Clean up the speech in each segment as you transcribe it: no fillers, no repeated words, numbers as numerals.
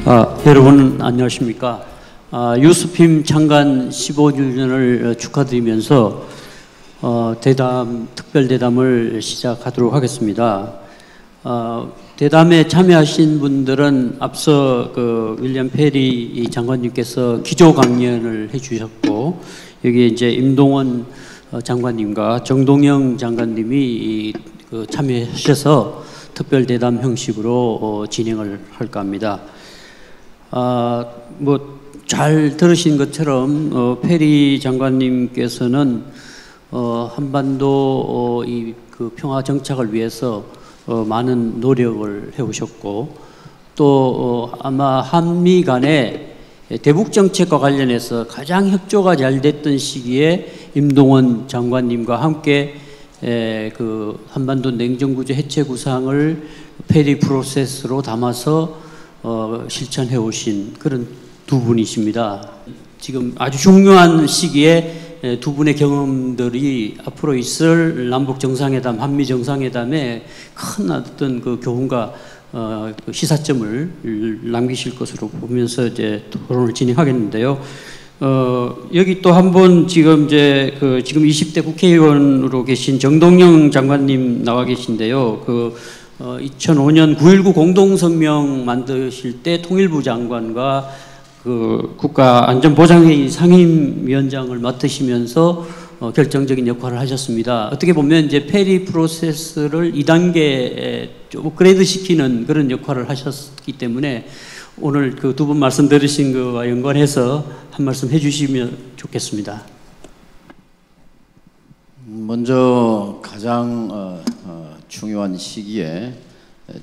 여러분 안녕하십니까. 유스핌 창간 15주년을 축하드리면서 특별대담을 시작하도록 하겠습니다. 대담에 참여하신 분들은 앞서 윌리엄 페리 장관님께서 기조 강연을 해주셨고, 여기 이제 임동원 장관님과 정동영 장관님이 참여하셔서 특별대담 형식으로 진행을 할까 합니다. 잘 들으신 것처럼 페리 장관님께서는 한반도 평화 정착을 위해서 많은 노력을 해오셨고, 또 아마 한미 간의 대북 정책과 관련해서 가장 협조가 잘 됐던 시기에 임동원 장관님과 함께 한반도 냉전구조 해체 구상을 페리 프로세스로 담아서 실천해 오신 그런 두 분이십니다. 지금 아주 중요한 시기에 두 분의 경험들이 앞으로 있을 남북 정상회담, 한미 정상회담에 큰 어떤 교훈과 시사점을 남기실 것으로 보면서 이제 토론을 진행하겠는데요. 여기 또 한 분 지금 20대 국회의원으로 계신 정동영 장관님 나와 계신데요. 2005년 9.19 공동성명 만드실 때 통일부 장관과 국가안전보장회의 상임위원장을 맡으시면서 결정적인 역할을 하셨습니다. 어떻게 보면 이제 페리 프로세스를 2단계 업그레이드 시키는 그런 역할을 하셨기 때문에 오늘 두 분 말씀 들으신 것과 연관해서 한 말씀 해주시면 좋겠습니다. 먼저 가장 중요한 시기에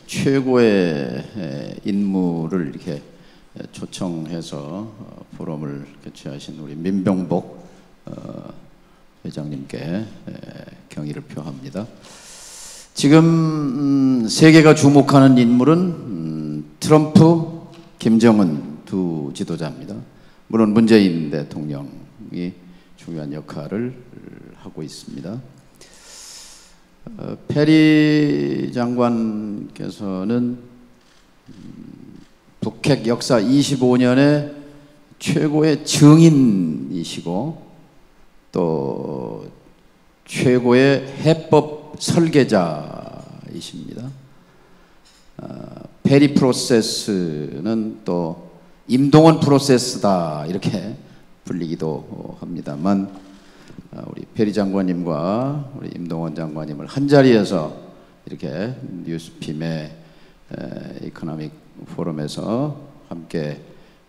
최고의 인물을 이렇게 초청해서 포럼을 개최하신 우리 민병복 회장님께 경의를 표합니다. 지금 세계가 주목하는 인물은 트럼프, 김정은 두 지도자입니다. 물론 문재인 대통령이 중요한 역할을 하고 있습니다. 페리 장관께서는 북핵 역사 25년의 최고의 증인이시고 또 최고의 해법 설계자이십니다. 페리 프로세스는 또 임동원 프로세스다 이렇게 불리기도 합니다만, 우리 페리 장관님과 우리 임동원 장관님을 한 자리에서 이렇게 유스핌의 이코노믹 포럼에서 함께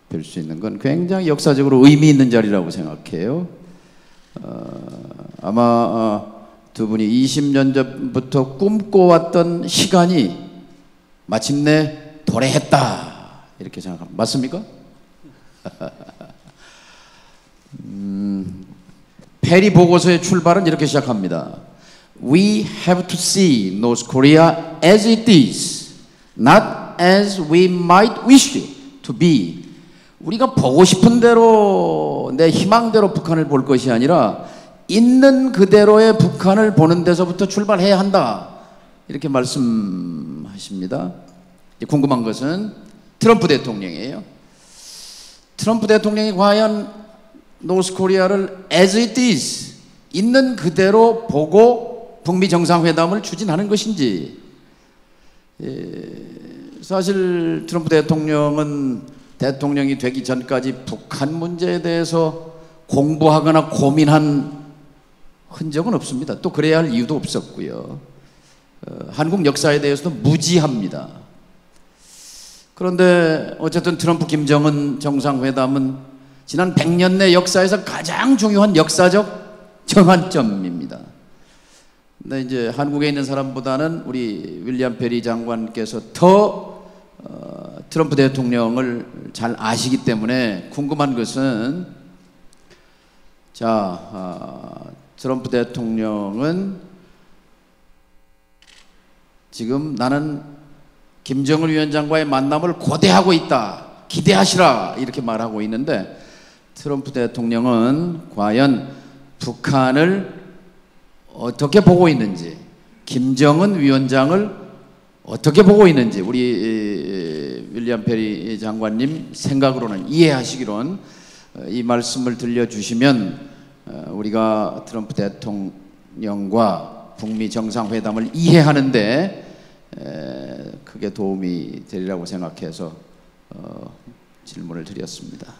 뵐 수 있는 건 굉장히 역사적으로 의미 있는 자리라고 생각해요. 아마 두 분이 20년 전부터 꿈꿔왔던 시간이 마침내 도래했다 이렇게 생각합니다. 맞습니까? 페리 보고서의 출발은 이렇게 시작합니다. We have to see North Korea as it is, not as we might wish it to be. 우리가 보고 싶은 대로 내 희망대로 북한을 볼 것이 아니라 있는 그대로의 북한을 보는 데서부터 출발해야 한다 이렇게 말씀하십니다. 궁금한 것은 트럼프 대통령이에요. 트럼프 대통령이 과연 노스코리아를 as it is, 있는 그대로 보고 북미 정상회담을 추진하는 것인지. 사실 트럼프 대통령은 대통령이 되기 전까지 북한 문제에 대해서 공부하거나 고민한 흔적은 없습니다. 또 그래야 할 이유도 없었고요. 한국 역사에 대해서도 무지합니다. 그런데 어쨌든 트럼프 김정은 정상회담은 지난 100년 내 역사에서 가장 중요한 역사적 전환점입니다. 근데 이제 한국에 있는 사람보다는 우리 윌리엄 페리 장관께서 더 트럼프 대통령을 잘 아시기 때문에 궁금한 것은, 트럼프 대통령은 지금 나는 김정은 위원장과의 만남을 고대하고 있다, 기대하시라 이렇게 말하고 있는데, 트럼프 대통령은 과연 북한을 어떻게 보고 있는지, 김정은 위원장을 어떻게 보고 있는지 우리 윌리엄 페리 장관님 생각으로는 이해하시기론 이 말씀을 들려주시면 우리가 트럼프 대통령과 북미 정상회담을 이해하는데 크게 도움이 되리라고 생각해서 질문을 드렸습니다.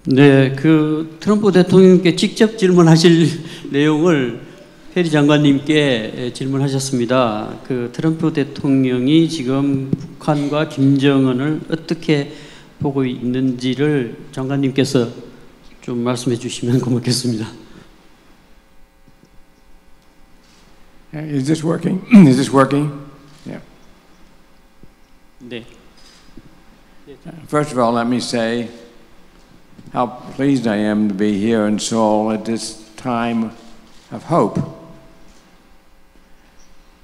네, 그 트럼프 대통령께 직접 질문하실 내용을 페리 장관님께 질문하셨습니다. 그 트럼프 대통령이 지금 북한과 김정은을 어떻게 보고 있는지를 장관님께서 좀 말씀해 주시면 고맙겠습니다. Is this working? Is this working? Yeah. 네. First of all, let me say how pleased I am to be here in Seoul at this time of hope.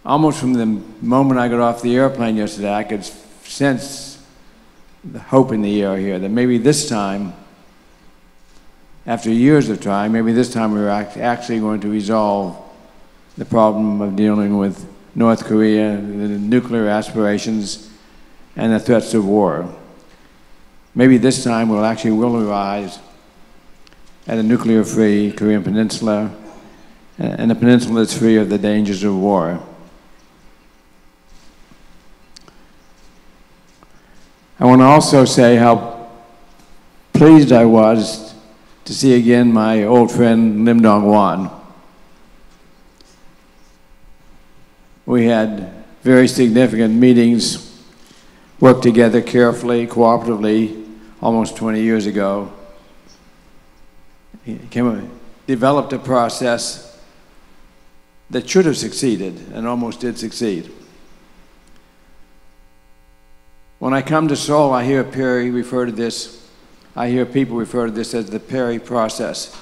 Almost from the moment I got off the airplane yesterday, I could sense the hope in the air here, that maybe this time, after years of trying, maybe this time we were actually going to resolve the problem of dealing with North Korea, the nuclear aspirations, and the threats of war. Maybe this time we'll arrive at a nuclear-free Korean peninsula, and a peninsula that's free of the dangers of war. I want to also say how pleased I was to see again my old friend Lim Dong-wan. We had very significant meetings, worked together carefully, cooperatively, almost 20 years ago. He developed a process that should have succeeded and almost did succeed. When I come to Seoul, I hear Perry refer to this, I hear people refer to this as the Perry process.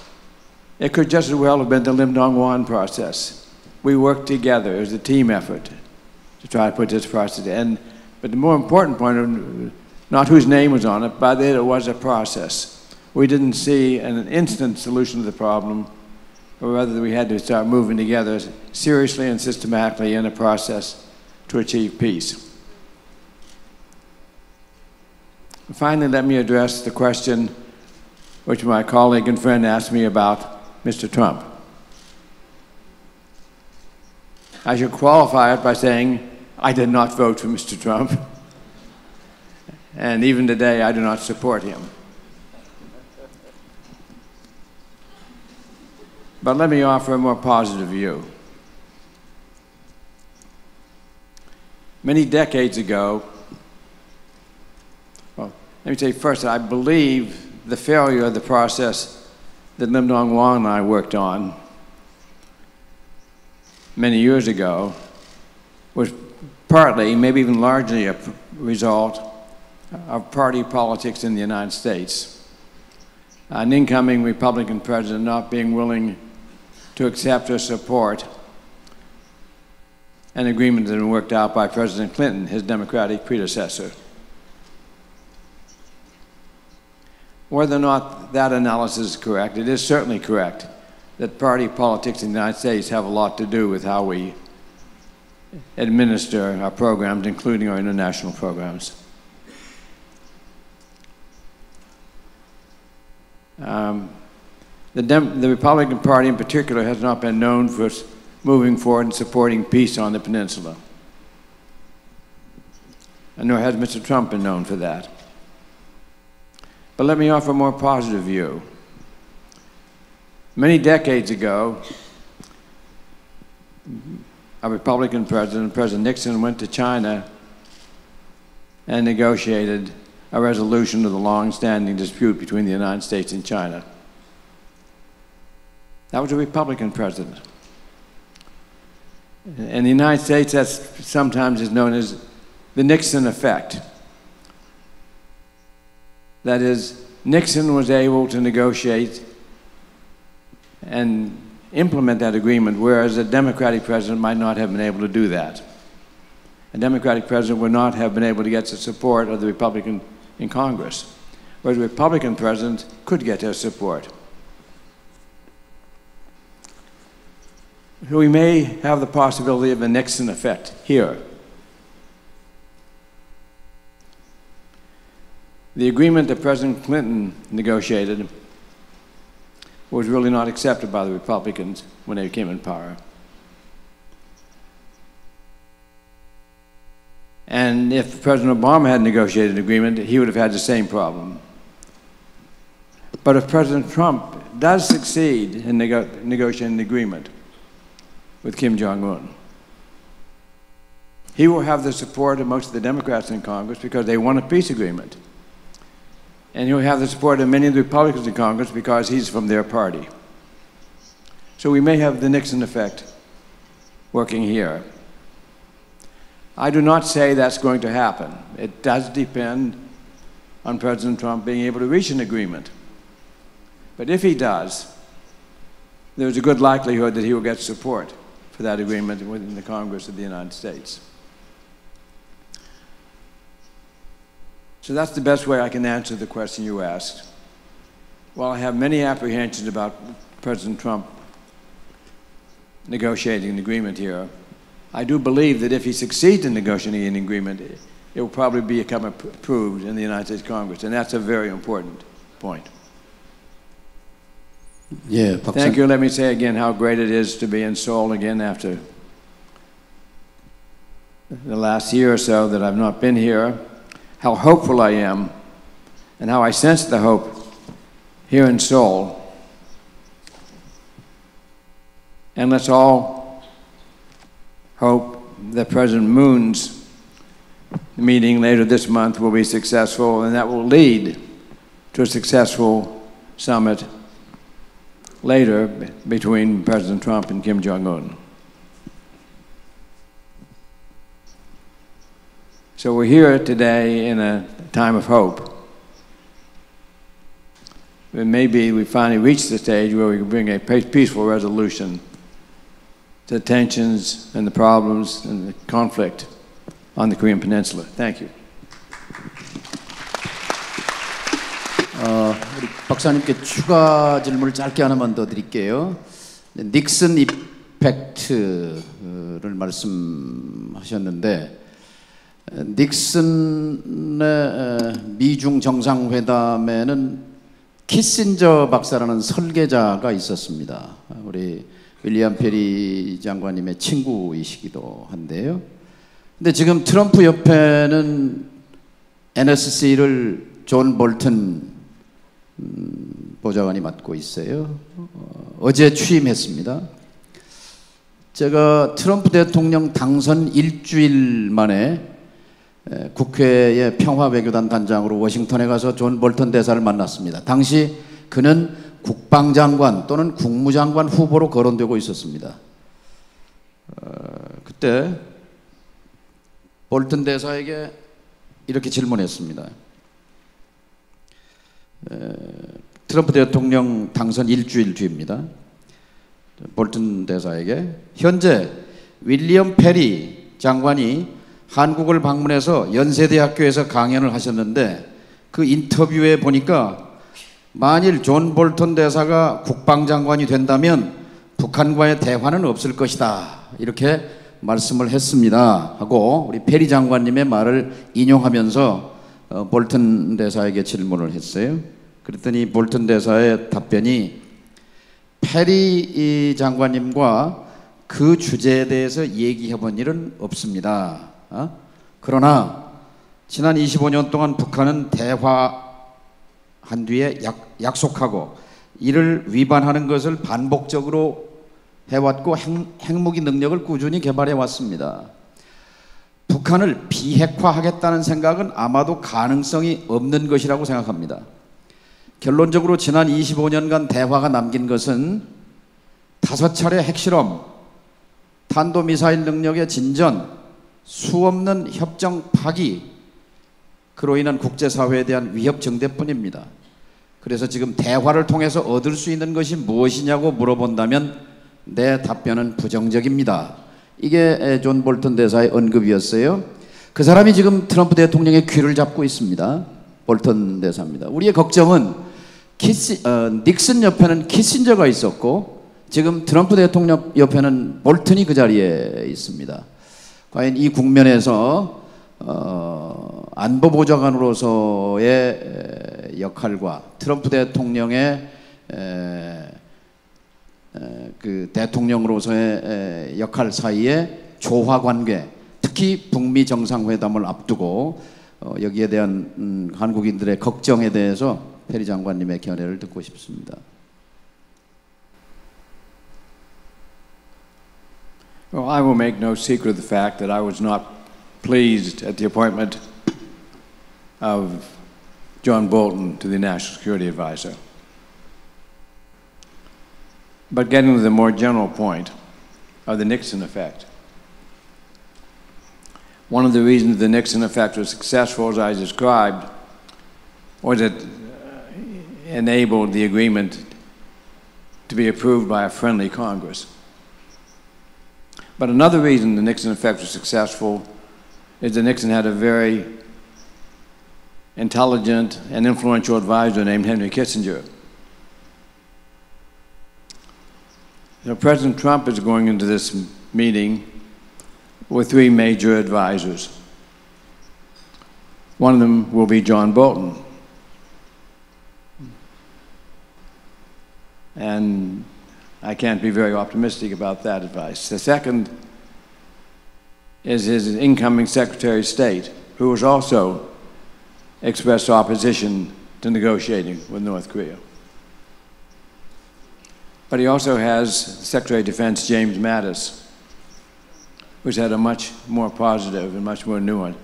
It could just as well have been the Lim Dong-wan process. We worked together. It was a team effort to try to put this process in. But the more important point, not whose name was on it, but that it was a process. We didn't see an instant solution to the problem, but rather we had to start moving together seriously and systematically in a process to achieve peace. Finally, let me address the question which my colleague and friend asked me about Mr. Trump. I should qualify it by saying I did not vote for Mr. Trump, and even today I do not support him. But let me offer a more positive view. Many decades ago, well, let me say first, I believe the failure of the process that Lim Dong-wan and I worked on many years ago was partly, maybe even largely, a result of party politics in the United States. An incoming Republican president not being willing to accept or support an agreement that had been worked out by President Clinton, his Democratic predecessor. Whether or not that analysis is correct, it is certainly correct that party politics in the United States have a lot to do with how we administer our programs, including our international programs. The Republican Party in particular has not been known for moving forward and supporting peace on the peninsula. And nor has Mr. Trump been known for that. But let me offer a more positive view. Many decades ago, a Republican president, President Nixon, went to China and negotiated a resolution of the long-standing dispute between the United States and China. That was a Republican president. In the United States, that sometimes is known as the Nixon effect. That is, Nixon was able to negotiate and implement that agreement, whereas a Democratic president might not have been able to do that. A Democratic president would not have been able to get the support of the Republican in Congress, whereas a Republican president could get their support. we may have the possibility of a Nixon effect here. The agreement that President Clinton negotiated was really not accepted by the Republicans when they came in power. And if President Obama had negotiated an agreement, he would have had the same problem. But if President Trump does succeed in negotiating an agreement with Kim Jong-un, he will have the support of most of the Democrats in Congress because they want a peace agreement. And he'll have the support of many of the Republicans in Congress because he's from their party. So we may have the Nixon effect working here. I do not say that's going to happen. It does depend on President Trump being able to reach an agreement. But if he does, there's a good likelihood that he will get support for that agreement within the Congress of the United States. So that's the best way I can answer the question you asked. While I have many apprehensions about President Trump negotiating an agreement here, I do believe that if he succeeds in negotiating an agreement, it will probably become approved in the United States Congress, and that's a very important point. 예, Thank you. Let me say again how great it is to be in Seoul again after the last year or so that I've not been here, how hopeful I am, and how I sense the hope here in Seoul. And let's all hope that President Moon's meeting later this month will be successful, and that will lead to a successful summit later between President Trump and Kim Jong-un. So we're here today in a time of hope. And maybe we finally reach the stage where we can bring a peaceful resolution to the tensions and the problems and the conflict on the Korean Peninsula. Thank you. 우리 박사님께 추가 질문을 짧게 하나만 더 드릴게요. 닉슨 이펙트를 말씀하셨는데 닉슨의 미중 정상회담에는 키신저 박사라는 설계자가 있었습니다. 우리 윌리엄 페리 장관님의 친구이시기도 한데요. 근데 지금 트럼프 옆에는 NSC를 존 볼튼 보좌관이 맡고 있어요. 어제 취임했습니다. 제가 트럼프 대통령 당선 일주일 만에 국회의 평화외교단 단장으로 워싱턴에 가서 존 볼턴 대사를 만났습니다. 당시 그는 국방장관 또는 국무장관 후보로 거론되고 있었습니다. 그때 볼턴 대사에게 이렇게 질문했습니다. 트럼프 대통령 당선 일주일 뒤입니다. 볼턴 대사에게 현재 윌리엄 페리 장관이 한국을 방문해서 연세대학교에서 강연을 하셨는데 그 인터뷰에 보니까 만일 존 볼턴 대사가 국방장관이 된다면 북한과의 대화는 없을 것이다 이렇게 말씀을 했습니다 하고 우리 페리 장관님의 말을 인용하면서 볼턴 대사에게 질문을 했어요. 그랬더니 볼턴 대사의 답변이 페리 장관님과 그 주제에 대해서 얘기해 본 일은 없습니다. 그러나 지난 25년 동안 북한은 대화한 뒤에 약속하고 이를 위반하는 것을 반복적으로 해왔고 핵무기 능력을 꾸준히 개발해 왔습니다. 북한을 비핵화하겠다는 생각은 아마도 가능성이 없는 것이라고 생각합니다. 결론적으로 지난 25년간 대화가 남긴 것은 5차례 핵실험, 탄도미사일 능력의 진전, 수없는 협정 파기, 그로 인한 국제사회에 대한 위협 증대뿐입니다. 그래서 지금 대화를 통해서 얻을 수 있는 것이 무엇이냐고 물어본다면 내 답변은 부정적입니다. 이게 존 볼턴 대사의 언급이었어요. 그 사람이 지금 트럼프 대통령의 귀를 잡고 있습니다. 볼턴 대사입니다. 우리의 걱정은 닉슨 옆에는 키신저가 있었고 지금 트럼프 대통령 옆에는 볼튼이 그 자리에 있습니다. 과연 이 국면에서 안보보좌관으로서의 역할과 트럼프 대통령의 그 대통령으로서의 역할 사이의 조화 관계, 특히 북미 정상회담을 앞두고 여기에 대한 한국인들의 걱정에 대해서 페리 장관님의 견해를 듣고 싶습니다. Well, I will make no secret of the fact that I was not pleased at the appointment of John Bolton to the National Security Advisor. But getting to the more general point of the Nixon effect, one of the reasons the Nixon effect was successful, as I described, was it enabled the agreement to be approved by a friendly Congress. But another reason the Nixon effect was successful is that Nixon had a very intelligent and influential advisor named Henry Kissinger. Now, President Trump is going into this meeting with three major advisors. One of them will be John Bolton. And I can't be very optimistic about that advice. The second is his incoming Secretary of State, who has also expressed opposition to negotiating with North Korea. But he also has Secretary of Defense James Mattis, who's had a much more positive and much more nuanced,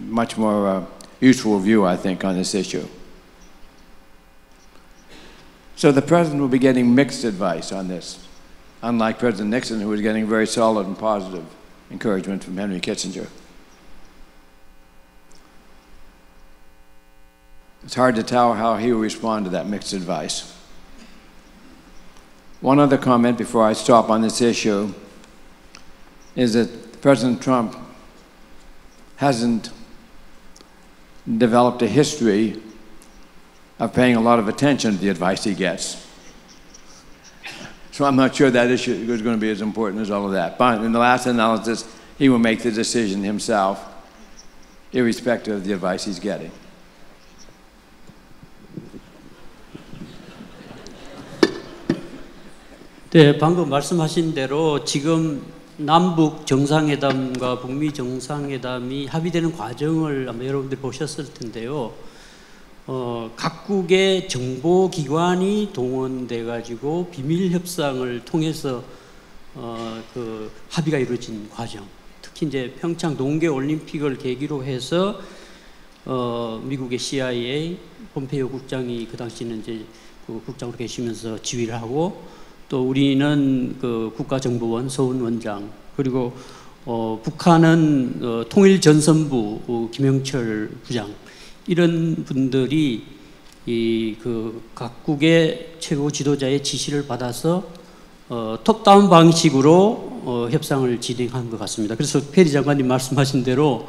much more useful view, I think, on this issue. So the President will be getting mixed advice on this, unlike President Nixon, who was getting very solid and positive encouragement from Henry Kissinger. It's hard to tell how he will respond to that mixed advice. One other comment before I stop on this issue is that President Trump hasn't developed a history of paying a lot of attention to the advice he gets. So I'm not sure that issue is going to be as important as all of that. But in the last analysis, he will make the decision himself, irrespective of the advice he's getting. 네, 방금 말씀하신 대로 지금 남북 정상회담과 북미 정상회담이 합의되는 과정을 아마 여러분들 보셨을 텐데요. 각국의 정보기관이 동원돼 가지고 비밀 협상을 통해서 그 합의가 이루어진 과정. 특히 이제 평창 동계 올림픽을 계기로 해서 미국의 CIA 폼페이오 국장이 그 당시는 이제 그 국장으로 계시면서 지휘를 하고, 또 우리는 그 국가정보원 서훈 원장, 그리고 북한은 통일전선부 김영철 부장, 이런 분들이 이 그 각국의 최고 지도자의 지시를 받아서 톱다운 방식으로 협상을 진행한 것 같습니다. 그래서 페리 장관님 말씀하신 대로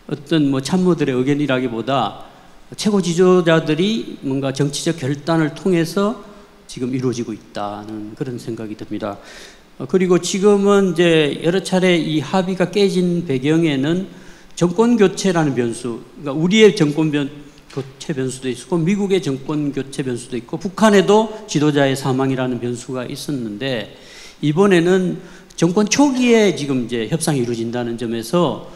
어떤 뭐 참모들의 의견이라기보다 최고 지도자들이 뭔가 정치적 결단을 통해서 지금 이루어지고 있다는 그런 생각이 듭니다. 그리고 지금은 이제 여러 차례 이 합의가 깨진 배경에는 정권 교체라는 변수, 그러니까 우리의 정권 교체 변수도 있고 미국의 정권 교체 변수도 있고 북한에도 지도자의 사망이라는 변수가 있었는데, 이번에는 정권 초기에 지금 이제 협상이 이루어진다는 점에서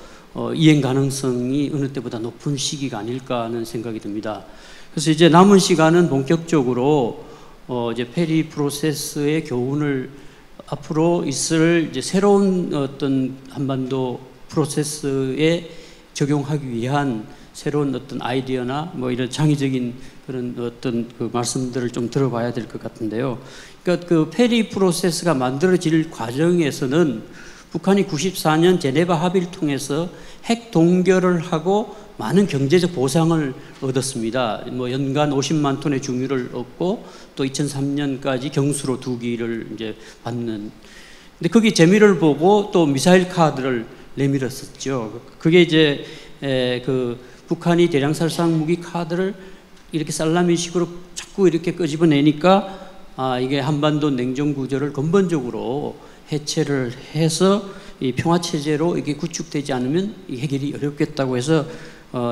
이행 가능성이 어느 때보다 높은 시기가 아닐까 하는 생각이 듭니다. 그래서 이제 남은 시간은 본격적으로 이제 페리 프로세스의 교훈을 앞으로 있을 이제 새로운 어떤 한반도 프로세스에 적용하기 위한 새로운 어떤 아이디어나 뭐 이런 창의적인 그런 어떤 그 말씀들을 좀 들어봐야 될 것 같은데요. 그러니까 그 페리 프로세스가 만들어질 과정에서는 북한이 94년 제네바 합의를 통해서 핵 동결을 하고 많은 경제적 보상을 얻었습니다. 뭐 연간 50만 톤의 중유를 얻고 또 2003년까지 경수로 2기를 이제 받는. 근데 거기 재미를 보고 또 미사일 카드를 내밀었었죠. 그게 이제 그 북한이 대량 살상 무기 카드를 이렇게 살라미식으로 자꾸 이렇게 끄집어내니까 이게 한반도 냉전 구조를 근본적으로 해체를 해서 이 평화 체제로 이게 구축되지 않으면 이 해결이 어렵겠다고 해서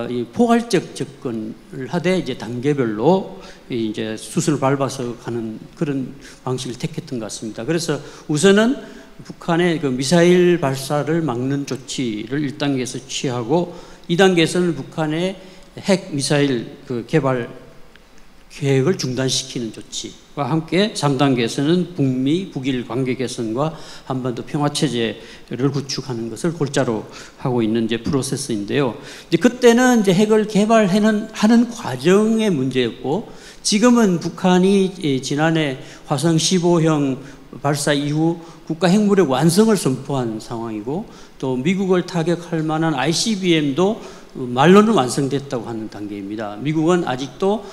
이 포괄적 접근을 하되 이제 단계별로 이제 수순을 밟아서 가는 그런 방식을 택했던 것 같습니다. 그래서 우선은 북한의 그 미사일 발사를 막는 조치를 1단계에서 취하고 2단계에서는 북한의 핵 미사일 그 개발 계획을 중단시키는 조치와 함께 3단계에서는 북미, 북일 관계 개선과 한반도 평화체제를 구축하는 것을 골자로 하고 있는 이제 프로세스인데요. 이제 그때는 이제 핵을 하는 과정의 문제였고, 지금은 북한이 지난해 화성 15형 발사 이후 국가 핵무력 완성을 선포한 상황이고, 또 미국을 타격할 만한 ICBM도 말로는 완성됐다고 하는 단계입니다. 미국은 아직도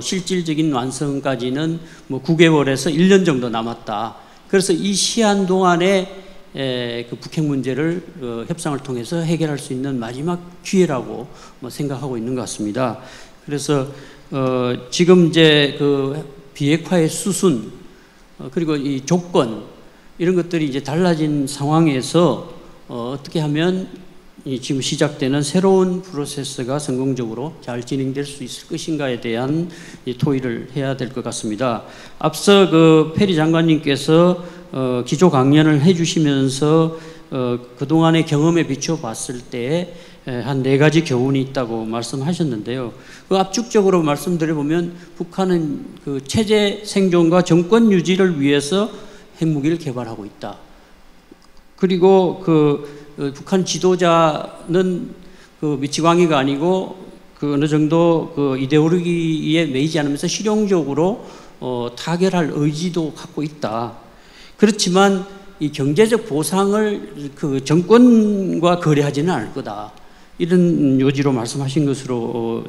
실질적인 완성까지는 뭐 9개월에서 1년 정도 남았다. 그래서 이 시한 동안에 그 북핵 문제를 협상을 통해서 해결할 수 있는 마지막 기회라고 생각하고 있는 것 같습니다. 그래서 지금 이제 그 비핵화의 수순 그리고 이 조건 이런 것들이 이제 달라진 상황에서 어떻게 하면 지금 시작되는 새로운 프로세스가 성공적으로 잘 진행될 수 있을 것인가에 대한 토의를 해야 될 것 같습니다. 앞서 그 페리 장관님께서 기조 강연을 해주시면서 그동안의 경험에 비춰 봤을 때 한 4가지 교훈이 있다고 말씀하셨는데요. 그 압축적으로 말씀드려보면 북한은 그 체제 생존과 정권 유지를 위해서 핵무기를 개발하고 있다. 그리고 북한 지도자는 그 미치광이가 아니고 그 어느 정도 그 이데올로기에 매이지 않으면서 실용적으로 타결할 의지도 갖고 있다. 그렇지만 이 경제적 보상을 그 정권과 거래하지는 않을 거다. 이런 요지로 말씀하신 것으로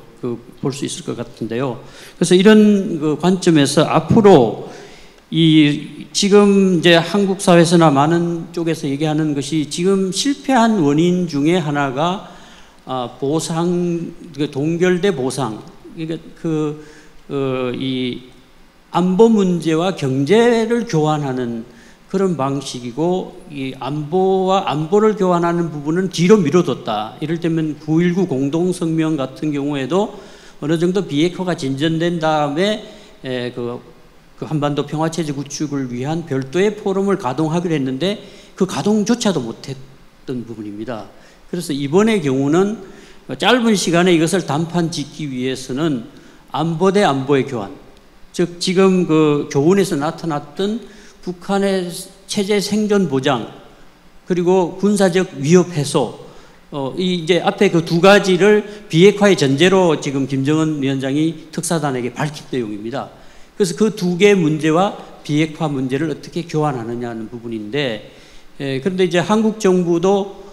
볼 수 있을 것 같은데요. 그래서 이런 그 관점에서 앞으로 지금 이제 한국 사회에서나 많은 쪽에서 얘기하는 것이 지금 실패한 원인 중에 하나가 보상, 동결대 보상. 그러니까 이 안보 문제와 경제를 교환하는 그런 방식이고, 이 안보를 교환하는 부분은 뒤로 미뤄뒀다. 이럴 때면 9.19 공동성명 같은 경우에도 어느 정도 비핵화가 진전된 다음에 그 한반도 평화체제 구축을 위한 별도의 포럼을 가동하기로 했는데 그 가동조차도 못했던 부분입니다. 그래서 이번의 경우는 짧은 시간에 이것을 단판 짓기 위해서는 안보 대 안보의 교환, 즉 지금 그 교훈에서 나타났던 북한의 체제 생존 보장 그리고 군사적 위협 해소, 이제 앞에 그 2가지를 비핵화의 전제로 지금 김정은 위원장이 특사단에게 밝힌 내용입니다. 그래서 그 2개의 문제와 비핵화 문제를 어떻게 교환하느냐는 부분인데, 그런데 이제 한국 정부도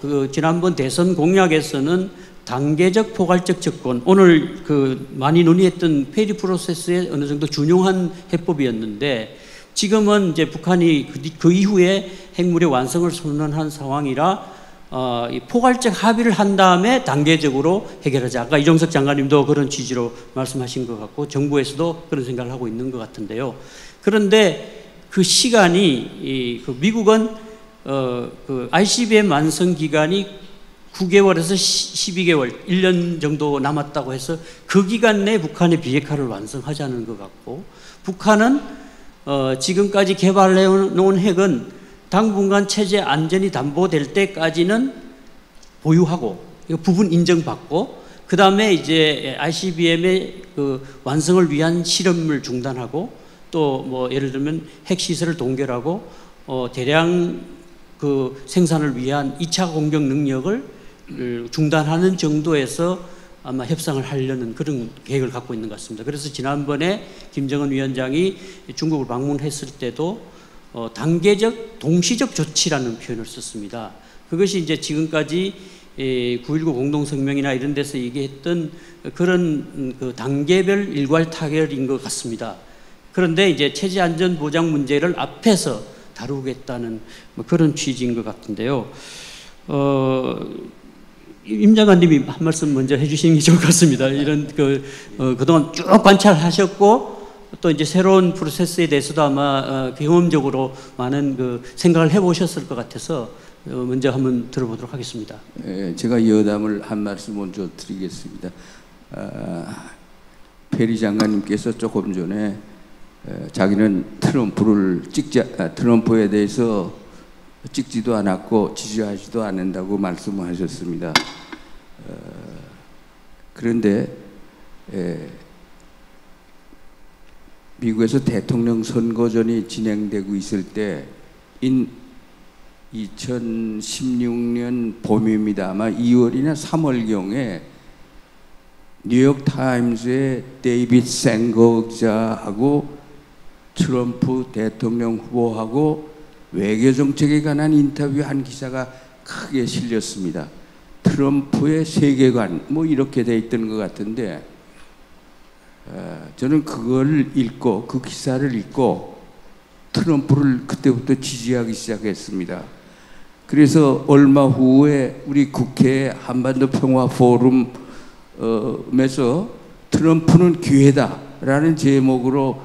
그 지난번 대선 공약에서는 단계적 포괄적 접근, 오늘 그 많이 논의했던 페리 프로세스에 어느 정도 준용한 해법이었는데, 지금은 이제 북한이 그 이후에 핵무력 완성을 선언한 상황이라 이 포괄적 합의를 한 다음에 단계적으로 해결하자. 아까 이종석 장관님도 그런 취지로 말씀하신 것 같고 정부에서도 그런 생각을 하고 있는 것 같은데요. 그런데 그 시간이 그 미국은 그 ICBM 완성 기간이 9개월에서 12개월, 1년 정도 남았다고 해서 그 기간 내에 북한의 비핵화를 완성하자는 것 같고, 북한은 지금까지 개발해 놓은 핵은 당분간 체제 안전이 담보될 때까지는 보유하고 부분 인정받고, 그 다음에 이제 ICBM의 그 완성을 위한 실험을 중단하고, 또 뭐 예를 들면 핵 시설을 동결하고 대량 그 생산을 위한 2차 공격 능력을 중단하는 정도에서 아마 협상을 하려는 그런 계획을 갖고 있는 것 같습니다. 그래서 지난번에 김정은 위원장이 중국을 방문했을 때도 단계적, 동시적 조치라는 표현을 썼습니다. 그것이 이제 지금까지 9.19 공동성명이나 이런 데서 얘기했던 그런 그 단계별 일괄 타결인 것 같습니다. 그런데 이제 체제 안전 보장 문제를 앞에서 다루겠다는 뭐 그런 취지인 것 같은데요. 임 장관님이 한 말씀 먼저 해주시는 게 좋을 것 같습니다. 이런 그동안 쭉 관찰하셨고 또 이제 새로운 프로세스에 대해서도 아마 경험적으로 많은 그 생각을 해보셨을 것 같아서 먼저 한번 들어보도록 하겠습니다. 제가 여담을 한 말씀 먼저 드리겠습니다. 페리 장관님께서 조금 전에 자기는 트럼프에 대해서 찍지도 않았고 지지하지도 않는다고 말씀하셨습니다. 그런데 미국에서 대통령 선거전이 진행되고 있을 때 2016년 봄입니다. 아마 2월이나 3월경에 뉴욕 타임즈의 데이빗 생거 기자하고 트럼프 대통령 후보하고 외교 정책에 관한 인터뷰한 기사가 크게 실렸습니다. 트럼프의 세계관 뭐 이렇게 돼 있던 것 같은데 저는 그걸 읽고 그 기사를 읽고 트럼프를 그때부터 지지하기 시작했습니다. 그래서 얼마 후에 우리 국회 한반도 평화 포럼에서 트럼프는 기회다라는 제목으로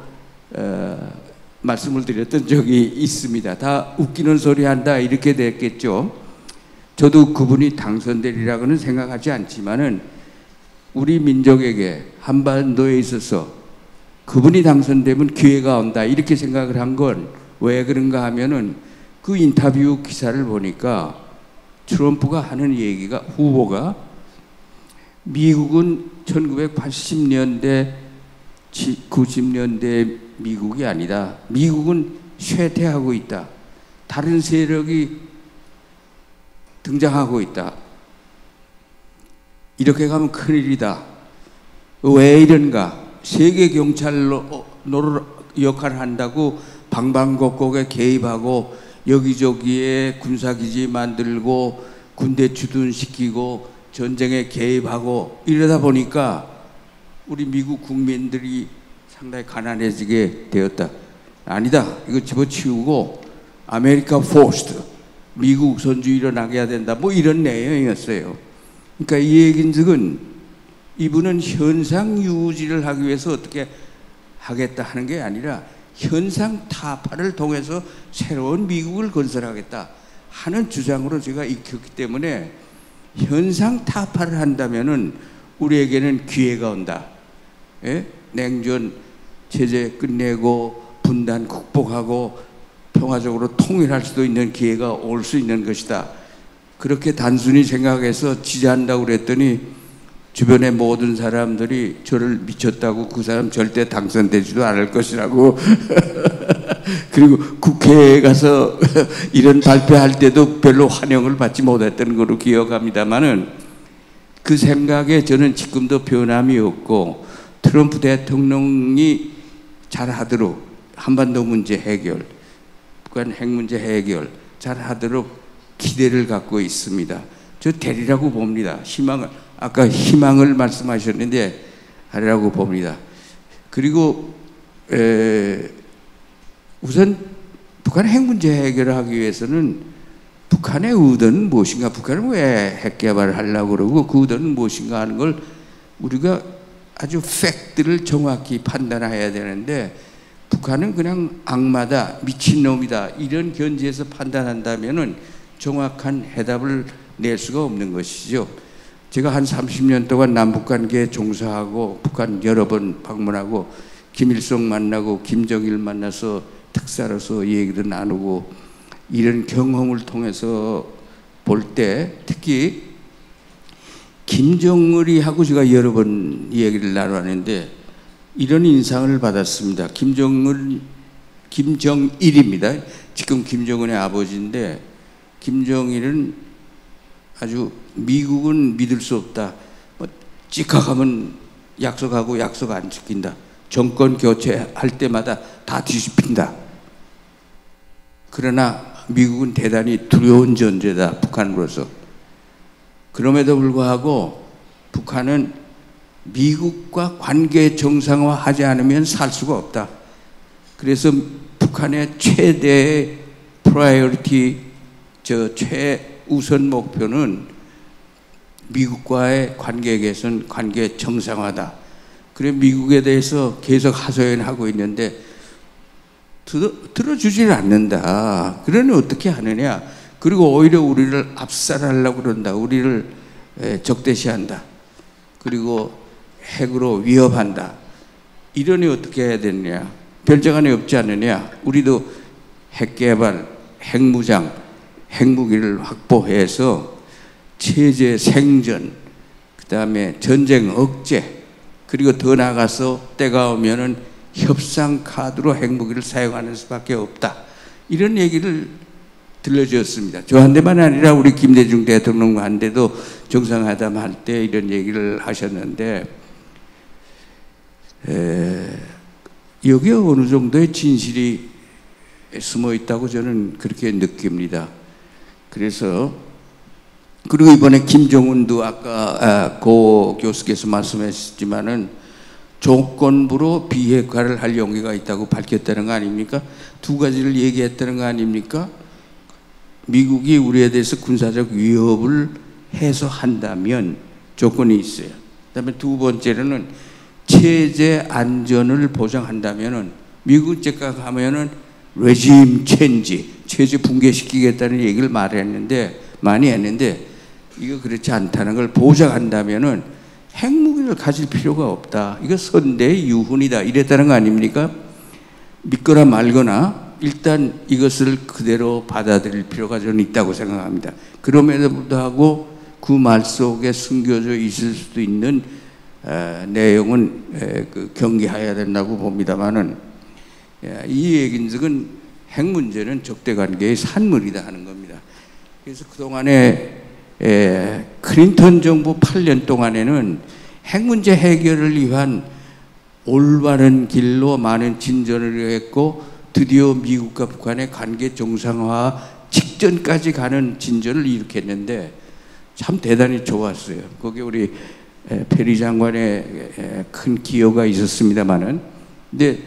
말씀을 드렸던 적이 있습니다. 다 웃기는 소리 한다 이렇게 됐겠죠. 저도 그분이 당선되리라고는 생각하지 않지만은 우리 민족에게 한반도에 있어서 그분이 당선되면 기회가 온다 이렇게 생각을 한 건 왜 그런가 하면은 그 인터뷰 기사를 보니까 트럼프가 하는 얘기가 후보가 미국은 1980년대 90년대 미국이 아니다. 미국은 쇠퇴하고 있다. 다른 세력이 등장하고 있다. 이렇게 가면 큰일이다. 왜 이런가? 세계 경찰로 역할을 한다고 방방곡곡에 개입하고 여기저기에 군사기지 만들고 군대 주둔시키고 전쟁에 개입하고 이러다 보니까 우리 미국 국민들이 상당히 가난해지게 되었다. 아니다. 이거 집어치우고 아메리카 포스트 미국 선주의로 나가야 된다. 뭐 이런 내용이었어요. 그러니까 이 얘기는 이분은 현상 유지를 하기 위해서 어떻게 하겠다 하는 게 아니라 현상 타파를 통해서 새로운 미국을 건설하겠다 하는 주장으로 제가 익혔기 때문에 현상 타파를 한다면은 우리에게는 기회가 온다. 예? 냉전 체제 끝내고 분단 극복하고 평화적으로 통일할 수도 있는 기회가 올 수 있는 것이다. 그렇게 단순히 생각해서 지지한다고 그랬더니 주변의 모든 사람들이 저를 미쳤다고 그 사람 절대 당선되지도 않을 것이라고 그리고 국회에 가서 이런 발표할 때도 별로 환영을 받지 못했던 걸로 기억합니다만은 그 생각에 저는 지금도 변함이 없고 트럼프 대통령이 잘하도록 한반도 문제 해결, 북한 핵 문제 해결 잘하도록 기대를 갖고 있습니다. 저 되리라고 봅니다. 아까 희망을 말씀하셨는데 하리라고 봅니다. 그리고 우선 북한 핵 문제 해결을 하기 위해서는 북한의 의도는 무엇인가, 북한은 왜 핵 개발을 하려고 그러고 그 의도는 무엇인가 하는 걸 우리가 아주 팩트를 정확히 판단해야 되는데 북한은 그냥 악마다, 미친놈이다 이런 견지에서 판단한다면은 정확한 해답을 낼 수가 없는 것이죠. 제가 한 30년 동안 남북관계에 종사하고 북한 여러 번 방문하고 김일성 만나고 김정일 만나서 특사로서 얘기도 나누고 이런 경험을 통해서 볼 때 특히 김정일이 하고 제가 여러 번 얘기를 나눴는데 이런 인상을 받았습니다. 김정일입니다. 지금 김정은의 아버지인데 김정일은 아주 미국은 믿을 수 없다. 찍혀가면 약속하고 약속 안 지킨다. 정권 교체할 때마다 다 뒤집힌다. 그러나 미국은 대단히 두려운 존재다. 북한으로서. 그럼에도 불구하고 북한은 미국과 관계 정상화하지 않으면 살 수가 없다. 그래서 북한의 최대의 프라이어리티, 최우선 목표는 미국과의 관계 개선, 관계 정상화다. 그래 미국에 대해서 계속 하소연하고 있는데 들어주지를 않는다. 그러니 어떻게 하느냐? 그리고 오히려 우리를 압살하려고 그런다. 우리를 적대시한다. 그리고 핵으로 위협한다. 이러니 어떻게 해야 되느냐? 별정안이 없지 않느냐? 우리도 핵개발, 핵무장, 핵무기를 확보해서 체제 생존, 그 다음에 전쟁 억제, 그리고 더 나아가서 때가 오면은 협상 카드로 핵무기를 사용하는 수밖에 없다. 이런 얘기를 들려주었습니다. 저한테만 아니라 우리 김대중 대통령한테도 정상회담 할 때 이런 얘기를 하셨는데, 여기에 어느 정도의 진실이 숨어 있다고 저는 그렇게 느낍니다. 그래서 그리고 이번에 김정은도 아까 고 교수께서 말씀하셨지만은 조건부로 비핵화를 할 용기가 있다고 밝혔다는 거 아닙니까? 두 가지를 얘기했다는 거 아닙니까? 미국이 우리에 대해서 군사적 위협을 해소한다면 조건이 있어요. 그다음에 두 번째로는 체제 안전을 보장한다면은 미국 즉각 하면은 레짐 체인지, 체제 붕괴시키겠다는 얘기를 많이 했는데 이거 그렇지 않다는 걸 보장한다면은 핵무기를 가질 필요가 없다. 이거 선대의 유훈이다. 이랬다는 거 아닙니까? 믿거나 말거나 일단 이것을 그대로 받아들일 필요가 저는 있다고 생각합니다. 그럼에도 불구하고 그 말 속에 숨겨져 있을 수도 있는 내용은 경계해야 된다고 봅니다만은 이 얘기는 핵 문제는 적대관계의 산물이다 하는 겁니다. 그래서 그동안에 클린턴 정부 8년 동안에는 핵 문제 해결을 위한 올바른 길로 많은 진전을 했고 드디어 미국과 북한의 관계 정상화 직전까지 가는 진전을 일으켰는데 참 대단히 좋았어요. 거기 우리 페리 장관의 큰 기여가 있었습니다만은, 근데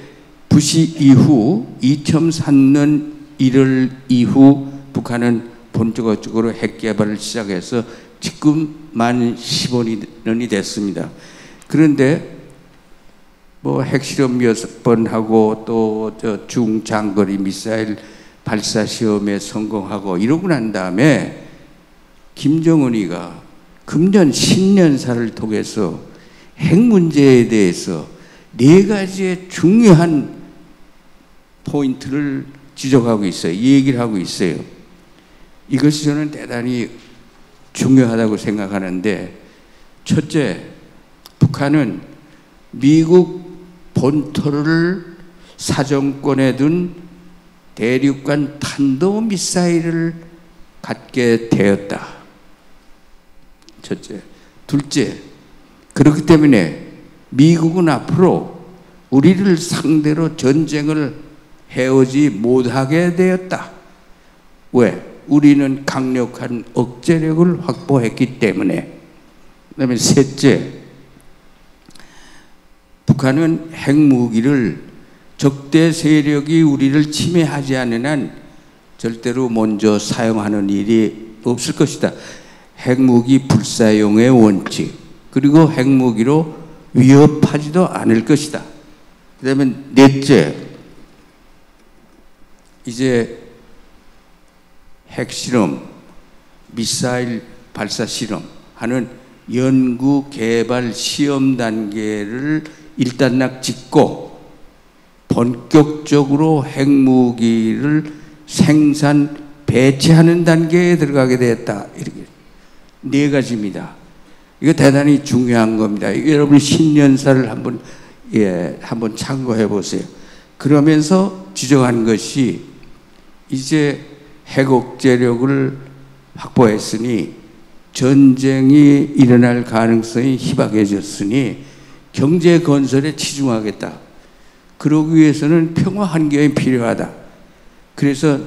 부시 이후 2003년 1월 이후 북한은 본격적으로 핵 개발을 시작해서 지금 만 15년이 됐습니다. 그런데 뭐 핵실험 몇 번 하고 또 중장거리 미사일 발사 시험에 성공하고 이러고 난 다음에 김정은이가 금년 신년사를 통해서 핵 문제에 대해서 4가지의 중요한 포인트를 지적하고 있어요. 얘기를 하고 있어요. 이것이 저는 대단히 중요하다고 생각하는데, 첫째, 북한은 미국 본토를 사정권에 둔 대륙간 탄도미사일을 갖게 되었다. 첫째. 둘째, 그렇기 때문에 미국은 앞으로 우리를 상대로 전쟁을 해오지 못하게 되었다. 왜? 우리는 강력한 억제력을 확보했기 때문에. 그다음에 셋째, 북한은 핵무기를 적대 세력이 우리를 침해하지 않는 한 절대로 먼저 사용하는 일이 없을 것이다. 핵무기 불사용의 원칙, 그리고 핵무기로 위협하지도 않을 것이다. 그 다음에 넷째, 이제 핵실험, 미사일 발사 실험 하는 연구 개발 시험 단계를 일단락 짓고 본격적으로 핵무기를 생산 배치하는 단계에 들어가게 되었다. 이렇게 4가지입니다. 이거 대단히 중요한 겁니다. 여러분 신년사를 한번 참고해 보세요. 그러면서 지적한 것이 이제 핵억제력을 확보했으니 전쟁이 일어날 가능성이 희박해졌으니 경제 건설에 치중하겠다. 그러기 위해서는 평화 환경이 필요하다. 그래서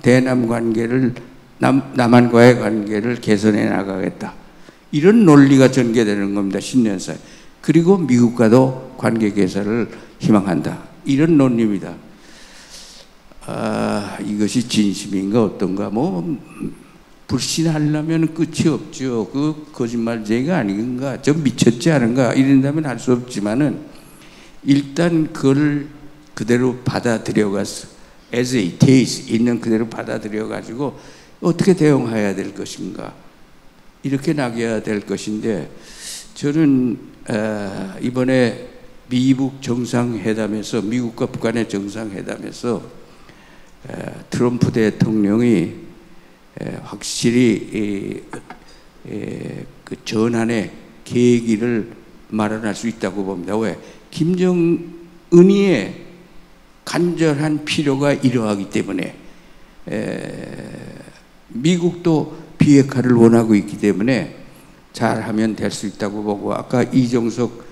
대남 관계를 남한과의 관계를 개선해 나가겠다. 이런 논리가 전개되는 겁니다. 신년사에. 그리고 미국과도 관계 개선을 희망한다. 이런 불신하려면 끝이 없죠. 그 거짓말쟁이가 아닌가, 좀 미쳤지 않은가 이런다면 할 수 없지만은 일단 그걸 그대로 받아들여가서 as it is 있는 그대로 받아들여가지고 어떻게 대응해야 될 것인가 이렇게 나가야 될 것인데 저는 이번에 미국 정상회담에서 미국과 북한의 정상회담에서 트럼프 대통령이 확실히 그 전환의 계기를 마련할 수 있다고 봅니다. 왜? 김정은이의 간절한 필요가 이러하기 때문에 미국도 비핵화를 원하고 있기 때문에 잘하면 될 수 있다고 보고 아까 이정석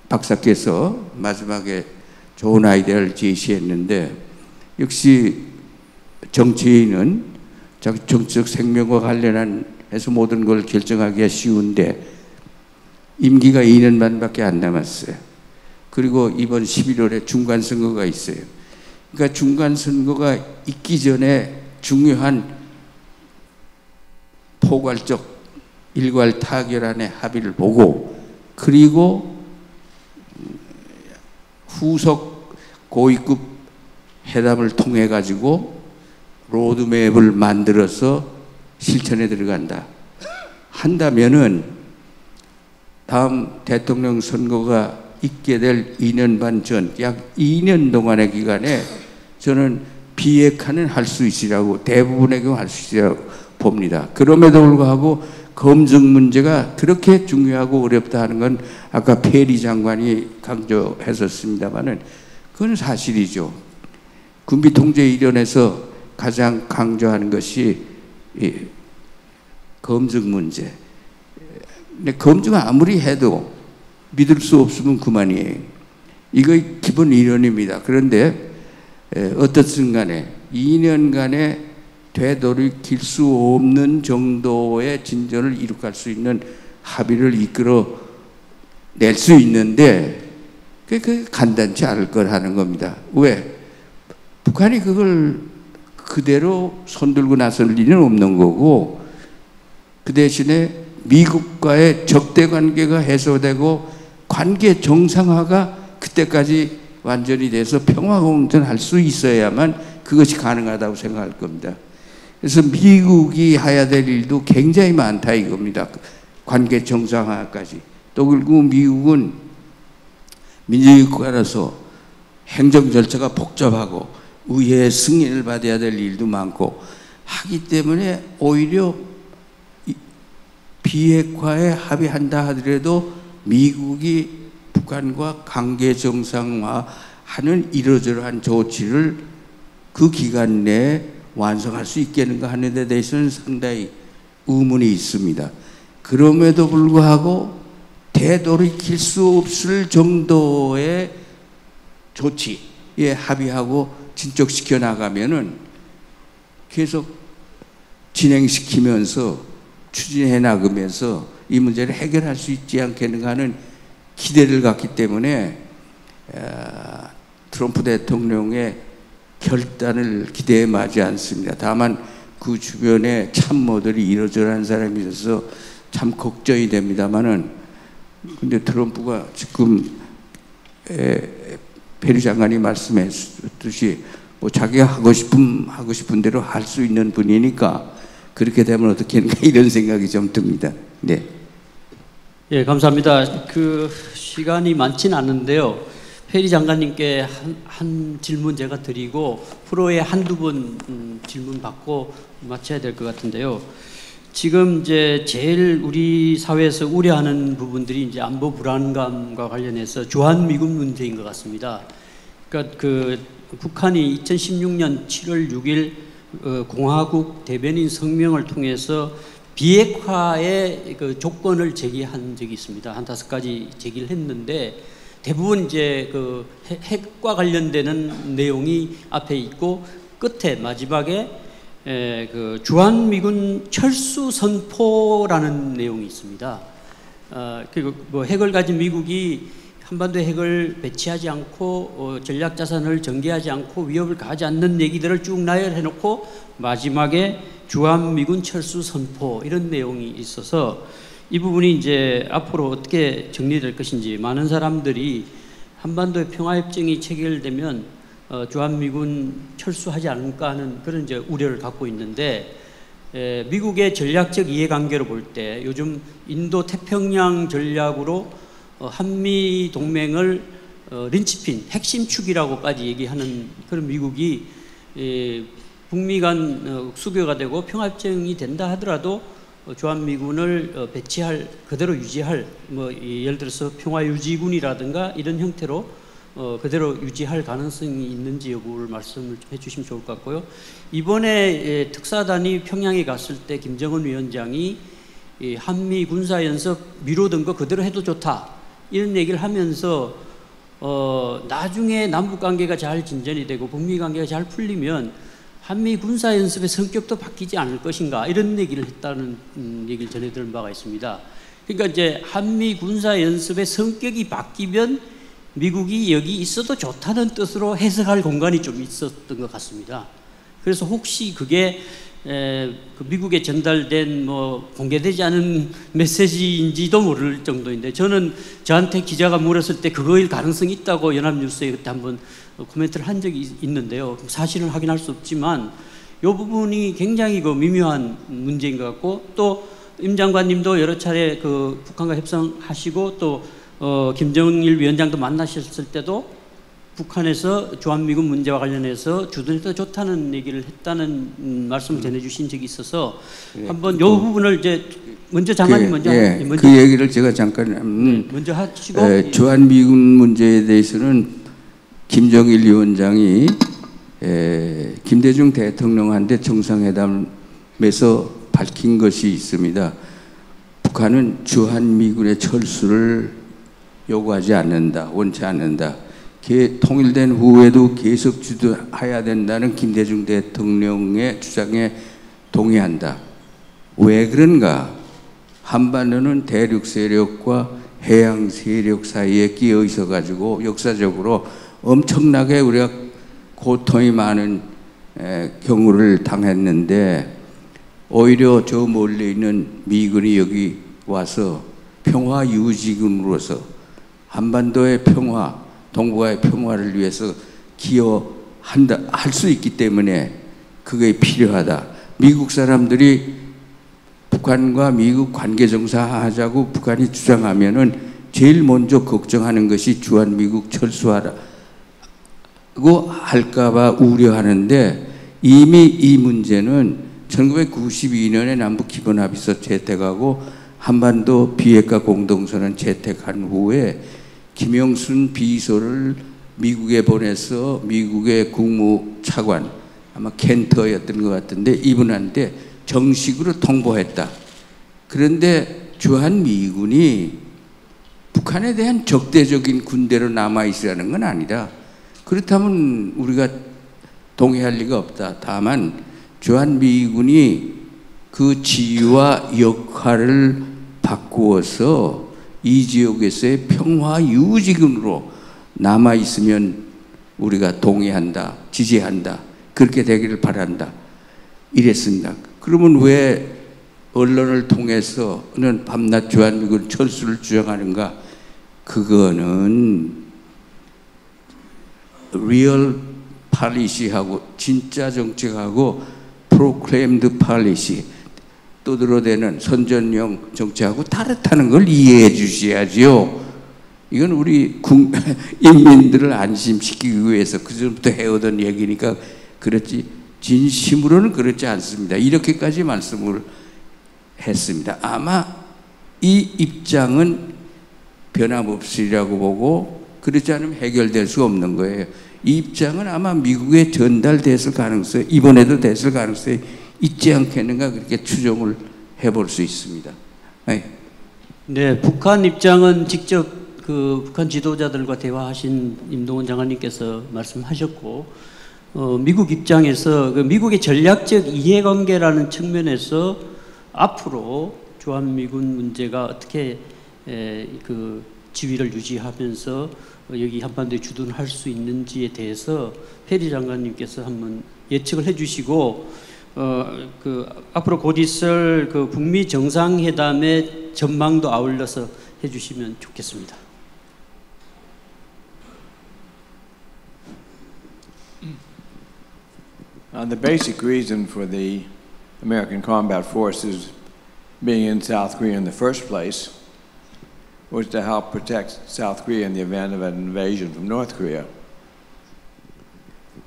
박사께서 마지막에 좋은 아이디어를 제시했는데 역시 정치인은 자기 정치적 생명과 관련한 해서 모든 걸 결정하기가 쉬운데 임기가 2년 반밖에 안 남았어요. 그리고 이번 11월에 중간선거가 있어요. 그러니까 중간선거가 있기 전에 중요한 포괄적 일괄 타결안의 합의를 보고 그리고 후속 고위급 회담을 통해 가지고 로드맵을 만들어서 실천에 들어간다 한다면은 다음 대통령 선거가 있게 될 2년 반 전, 약 2년 동안의 기간에 저는 비핵화는 할 수 있으라고 대부분의 경우 할 수 있으라고 봅니다. 그럼에도 불구하고 검증 문제가 그렇게 중요하고 어렵다 하는 건 아까 페리 장관이 강조했었습니다만은 그건 사실이죠. 군비통제위원회에서 가장 강조하는 것이 이 검증 문제. 근데 검증 아무리 해도 믿을 수 없으면 그만이에요. 이거 기본 이론입니다. 그런데 어떻든 간에 2년간의 되돌이킬 수 없는 정도의 진전을 이룩할 수 있는 합의를 이끌어 낼 수 있는데 그게 간단치 않을 거라는 겁니다. 왜? 북한이 그걸 그대로 손들고 나설 리는 없는 거고 그 대신에 미국과의 적대 관계가 해소되고 관계 정상화가 그때까지 완전히 돼서 평화공존할 수 있어야만 그것이 가능하다고 생각할 겁니다. 그래서 미국이 해야 될 일도 굉장히 많다 이겁니다. 관계 정상화까지. 또 그리고 미국은 민주주의 국가라서 행정 절차가 복잡하고 의회의 승인을 받아야 될 일도 많고 하기 때문에 오히려 비핵화에 합의한다 하더라도 미국이 북한과 관계 정상화하는 이러저러한 조치를 그 기간 내에 완성할 수 있겠는가 하는 데 대해서는 상당히 의문이 있습니다. 그럼에도 불구하고 되돌이킬 수 없을 정도의 조치에 합의하고 진척시켜 나가면은 계속 진행시키면서 추진해 나가면서 이 문제를 해결할 수 있지 않겠는가 하는 기대를 갖기 때문에 트럼프 대통령의 결단을 기대에 마지 않습니다. 다만 그 주변에 참모들이 이러저러한 사람이 있어서 참 걱정이 됩니다만은 근데 트럼프가 지금 페리 장관이 말씀했듯이 뭐 자기가 하고 싶은 대로 할 수 있는 분이니까 그렇게 되면 어떻게 하는가 이런 생각이 좀 듭니다. 네. 예, 감사합니다. 그 시간이 많지는 않은데요. 페리 장관님께 한 질문 제가 드리고 프로에 한두 번 질문 받고 마쳐야 될 것 같은데요. 지금 이제 제일 우리 사회에서 우려하는 부분들이 이제 안보 불안감과 관련해서 주한미군 문제인 것 같습니다. 그러니까 그 북한이 2016년 7월 6일 공화국 대변인 성명을 통해서 비핵화의 그 조건을 제기한 적이 있습니다. 한 5가지 제기를 했는데 대부분 이제 그 핵과 관련되는 내용이 앞에 있고 끝에 마지막에 그 주한미군 철수 선포라는 내용이 있습니다. 그리고 뭐 핵을 가진 미국이 한반도 핵을 배치하지 않고 전략 자산을 전개하지 않고 위협을 가하지 않는 얘기들을 쭉 나열해놓고 마지막에 주한미군 철수 선포 이런 내용이 있어서 이 부분이 이제 앞으로 어떻게 정리될 것인지 많은 사람들이 한반도의 평화협정이 체결되면 주한미군 철수하지 않을까 하는 그런 이제 우려를 갖고 있는데 미국의 전략적 이해관계로 볼 때 요즘 인도 태평양 전략으로 한미 동맹을 린치핀, 핵심 축이라고까지 얘기하는 그런 미국이 북미 간 수교가 되고 평화협정이 된다 하더라도 주한미군을 배치할, 그대로 유지할, 뭐 예를 들어서 평화유지군이라든가 이런 형태로 그대로 유지할 가능성이 있는지 여부를 말씀을 좀 해주시면 좋을 것 같고요. 이번에 특사단이 평양에 갔을 때 김정은 위원장이 한미 군사연습 미루던 거 그대로 해도 좋다 이런 얘기를 하면서 나중에 남북관계가 잘 진전이 되고 북미관계가 잘 풀리면 한미 군사연습의 성격도 바뀌지 않을 것인가 이런 얘기를 했다는 얘기를 전해 들은 바가 있습니다. 그러니까 이제 한미 군사연습의 성격이 바뀌면 미국이 여기 있어도 좋다는 뜻으로 해석할 공간이 좀 있었던 것 같습니다. 그래서 혹시 그게 그 미국에 전달된 뭐 공개되지 않은 메시지인지도 모를 정도인데 저는 저한테 기자가 물었을 때 그거일 가능성이 있다고 연합뉴스에 그때 한번 코멘트를 한 적이 있는데요. 사실은 확인할 수 없지만 이 부분이 굉장히 그 미묘한 문제인 것 같고 또 임 장관님도 여러 차례 그 북한과 협상하시고 또 김정일 위원장도 만나셨을 때도 북한에서 주한미군 문제와 관련해서 주둔해도 좋다는 얘기를 했다는 말씀을 전해주신 적이 있어서 한번 이 부분을 이제 먼저 장관님 먼저 그 얘기를 제가 잠깐 먼저 하시고 주한미군 문제에 대해서는 김정일 위원장이 김대중 대통령한테 정상회담에서 밝힌 것이 있습니다. 북한은 주한미군의 철수를 요구하지 않는다, 원치 않는다. 통일된 후에도 계속 주둔해야 된다는 김대중 대통령의 주장에 동의한다. 왜 그런가? 한반도는 대륙 세력과 해양 세력 사이에 끼어 있어 가지고 역사적으로 엄청나게 우리가 고통이 많은 경우를 당했는데 오히려 저 멀리 있는 미군이 여기 와서 평화 유지군으로서 한반도의 평화, 동북아의 평화를 위해서 기여한다, 할 수 있기 때문에 그게 필요하다. 미국 사람들이 북한과 미국 관계 정상화하자고 북한이 주장하면은 제일 먼저 걱정하는 것이 주한미국 철수하라고 할까봐 우려하는데 이미 이 문제는 1992년에 남북 기본합의서 채택하고 한반도 비핵화 공동선언 채택한 후에 김영순 비서를 미국에 보내서 미국의 국무차관 아마 켄터였던 것 같은데 이분한테 정식으로 통보했다. 그런데 주한미군이 북한에 대한 적대적인 군대로 남아있으라는 건 아니다. 그렇다면 우리가 동의할 리가 없다. 다만 주한미군이 그 지위와 역할을 바꾸어서 이 지역에서의 평화 유지군으로 남아있으면 우리가 동의한다, 지지한다, 그렇게 되기를 바란다 이랬습니다. 그러면 왜 언론을 통해서는 밤낮 주한미군 철수를 주장하는가? 그거는 리얼 팔리시하고 진짜 정책하고 프로클레임드 팔리시 떠들어대는 선전용 정책하고 다르다는 걸 이해해 주셔야지요. 이건 우리 인민들을 안심시키기 위해서 그전부터 해오던 얘기니까 그렇지 진심으로는 그렇지 않습니다. 이렇게까지 말씀을 했습니다. 아마 이 입장은 변함없으리라고 보고 그렇지 않으면 해결될 수 없는 거예요. 이 입장은 아마 미국에 전달됐을 가능성이 이번에도 됐을 가능성이 있지 않겠는가 그렇게 추정을 해볼 수 있습니다. 네, 북한 입장은 직접 그 북한 지도자들과 대화하신 임동원 장관님께서 말씀하셨고 미국 입장에서 그 미국의 전략적 이해관계라는 측면에서 앞으로 주한미군 문제가 어떻게 그 지위를 유지하면서 여기 한반도에 주둔할 수 있는지에 대해서 페리 장관님께서 한번 예측을 해주시고 앞으로 곧 있을 그 북미 정상회담의 전망도 아울러서 해주시면 좋겠습니다. The basic reason for the American combat forces being in South Korea in the first place was to help protect South Korea in the event of an invasion from North Korea.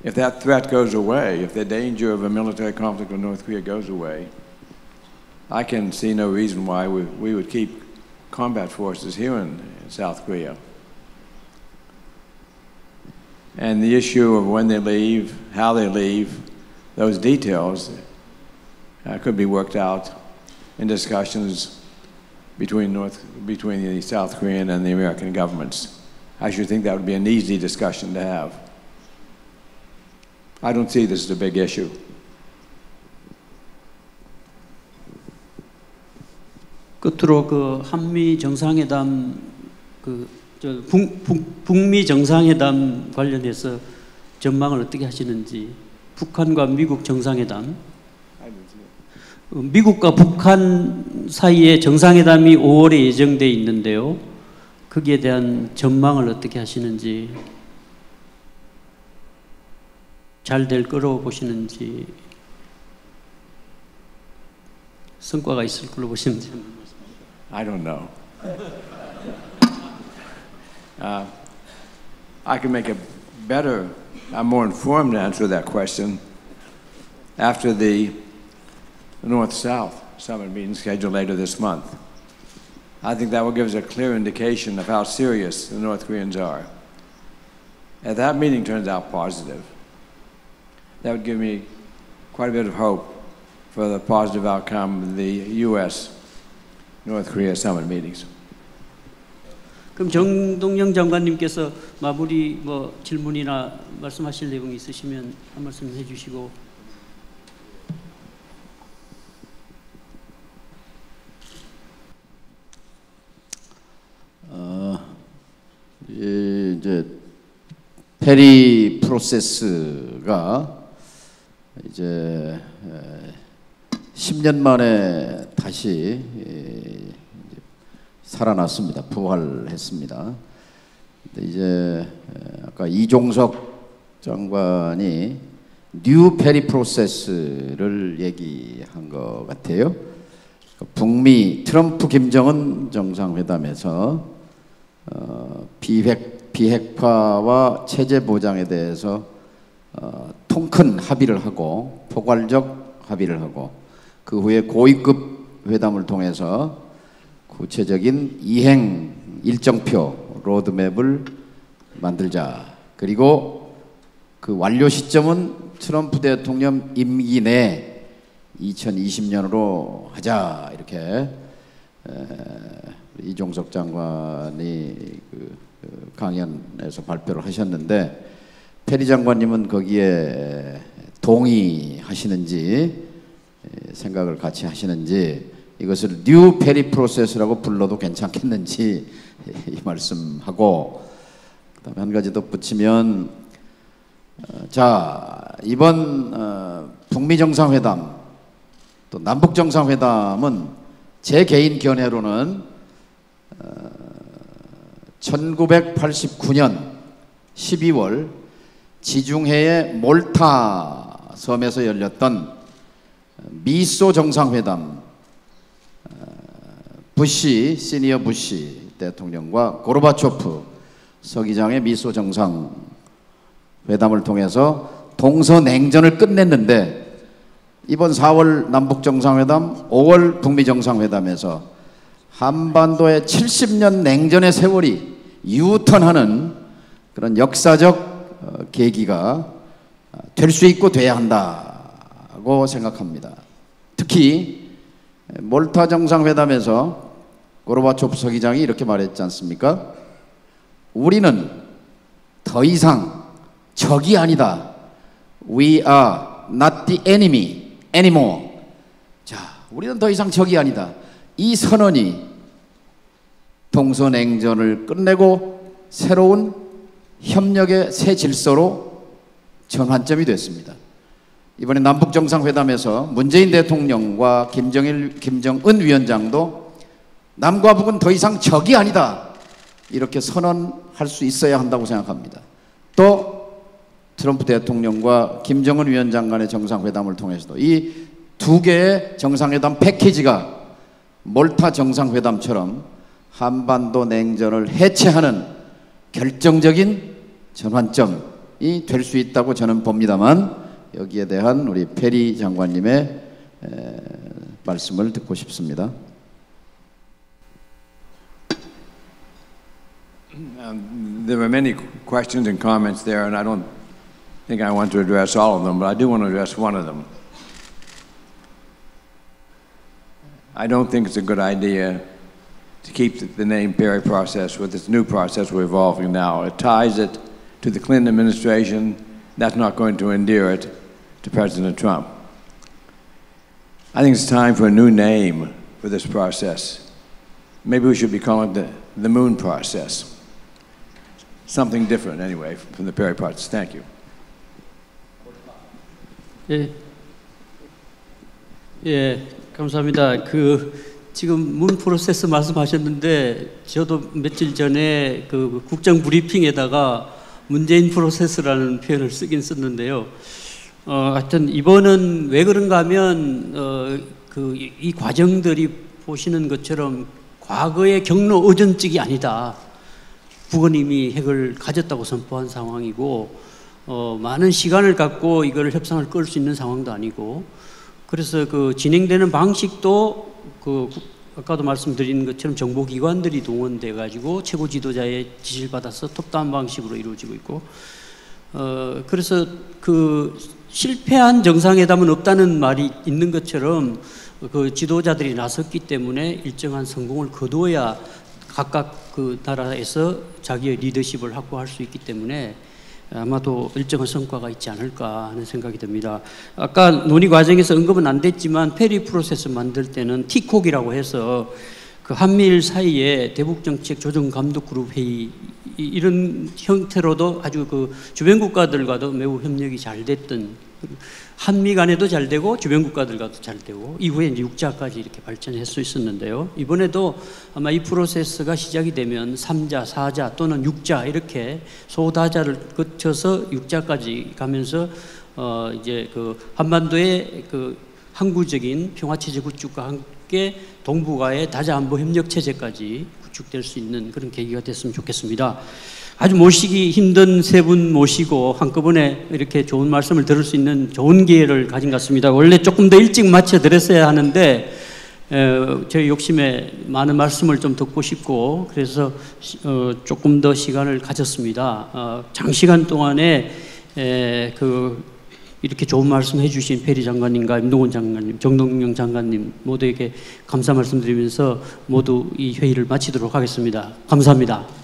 If that threat goes away, if the danger of a military conflict with North Korea goes away, I can see no reason why we would keep combat forces here in South Korea. And the issue of when they leave, how they leave, those details could be worked out in discussions between the South Korean and the American governments. I should think that would be an easy discussion to have. I don't see this as a big issue. 끝으로 그 한미 정상회담 북미 정상회담 관련해서 전망을 어떻게 하시는지, 북한과 미국 정상회담, 미국과 북한 사이에 정상회담이 5월에 예정돼 있는데요. 거기에 대한 전망을 어떻게 하시는지, 잘 될 거로 보시는지, 성과가 있을 걸로 보시는지. I don't know. I can make a better, more informed answer to that question after the North-South Summit meeting scheduled later this month. I think that will give us a clear indication of how serious the North Koreans are. If that meeting turns out positive, that would give me quite a bit of hope for the positive outcome of the U.S.-North Korea Summit meetings. 그럼 정동영 장관님께서 마무리 질문이나 말씀하실 내용이 있으시면 한 말씀 해주시고. 이제 페리 프로세스가 이제 10년 만에 다시 살아났습니다. 부활했습니다. 근데 이제 아까 이종석 장관이 뉴 페리 프로세스를 얘기한 것 같아요. 북미 트럼프 김정은 정상회담에서 비핵화와 체제 보장에 대해서 통큰 합의를 하고 포괄적 합의를 하고 그 후에 고위급 회담을 통해서 구체적인 이행 일정표 로드맵을 만들자. 그리고 그 완료 시점은 트럼프 대통령 임기 내 2020년으로 하자. 이렇게 이종석 장관이 그 강연에서 발표를 하셨는데 페리 장관님은 거기에 동의하시는지 생각을 같이 하시는지 이것을 뉴 페리 프로세스라고 불러도 괜찮겠는지 이 말씀하고 그다음에 한 가지 더 붙이면 자 이번 북미 정상회담 또 남북 정상회담은 제 개인 견해로는 1989년 12월 지중해의 몰타 섬에서 열렸던 미소 정상회담 부시 시니어 부시 대통령과 고르바초프 서기장의 미소 정상회담을 통해서 동서냉전을 끝냈는데 이번 4월 남북 정상회담 5월 북미 정상회담에서 한반도의 70년 냉전의 세월이 유턴하는 그런 역사적 계기가 될 수 있고 돼야 한다고 생각합니다. 특히 몰타 정상회담에서 고르바초프 서기장이 이렇게 말했지 않습니까? 우리는 더 이상 적이 아니다. We are not the enemy anymore. 자, 우리는 더 이상 적이 아니다. 이 선언이 동서냉전을 끝내고 새로운 협력의 새 질서로 전환점이 됐습니다. 이번에 남북정상회담에서 문재인 대통령과 김정은 위원장도 남과 북은 더 이상 적이 아니다 이렇게 선언할 수 있어야 한다고 생각합니다. 또 트럼프 대통령과 김정은 위원장 간의 정상회담을 통해서도 이 두 개의 정상회담 패키지가 몰타 정상회담처럼 한반도 냉전을 해체하는 결정적인 전환점이 될 수 있다고 저는 봅니다만 여기에 대한 우리 페리 장관님의 말씀을 듣고 싶습니다. There were many questions and comments there, and I don't think I want to address all of them, but I do want to address one of them. I don't think it's a good idea to keep the name Perry process with this new process we're evolving now. It ties it to the Clinton administration. That's not going to endear it to President Trump. I think it's time for a new name for this process. Maybe we should be calling it the Moon process. Something different anyway from the Perry process. Thank you. 예, 감사합니다. 지금 문 프로세스 말씀하셨는데 저도 며칠 전에 그 국정 브리핑에다가 문재인 프로세스라는 표현을 쓰긴 썼는데요. 하여튼 이번은 왜 그런가 하면 이 과정들이 보시는 것처럼 과거의 경로 의존증이 아니다. 북은 이미 핵을 가졌다고 선포한 상황이고 많은 시간을 갖고 이걸 협상을 끌 수 있는 상황도 아니고 그래서 그 진행되는 방식도 아까도 말씀드린 것처럼 정보기관들이 동원돼 가지고 최고 지도자의 지시를 받아서 톱다운 방식으로 이루어지고 있고 그래서 그 실패한 정상회담은 없다는 말이 있는 것처럼 그 지도자들이 나섰기 때문에 일정한 성공을 거두어야 각각 그 나라에서 자기의 리더십을 확보할 수 있기 때문에 아마도 일정한 성과가 있지 않을까 하는 생각이 듭니다. 아까 논의 과정에서 언급은 안 됐지만 페리 프로세스 만들 때는 티콕이라고 해서 그 한미일 사이에 대북정책 조정감독그룹 회의 이런 형태로도 아주 그 주변 국가들과도 매우 협력이 잘 됐던 한미 간에도 잘 되고 주변 국가들과도 잘 되고 이후에 이제 6자까지 이렇게 발전할 수 있었는데요. 이번에도 아마 이 프로세스가 시작이 되면 3자, 4자 또는 6자 이렇게 소다자를 거쳐서 6자까지 가면서 이제 그 한반도의 그 항구적인 평화체제 구축과 함께 동북아의 다자안보 협력 체제까지 구축될 수 있는 그런 계기가 됐으면 좋겠습니다. 아주 모시기 힘든 세 분 모시고 한꺼번에 이렇게 좋은 말씀을 들을 수 있는 좋은 기회를 가진 것 같습니다. 원래 조금 더 일찍 마쳐드렸어야 하는데 저희 욕심에 많은 말씀을 좀 듣고 싶고 그래서 조금 더 시간을 가졌습니다. 장시간 동안에 이렇게 좋은 말씀 해주신 페리 장관님과 임동원 장관님, 정동영 장관님 모두에게 감사 말씀드리면서 모두 이 회의를 마치도록 하겠습니다. 감사합니다.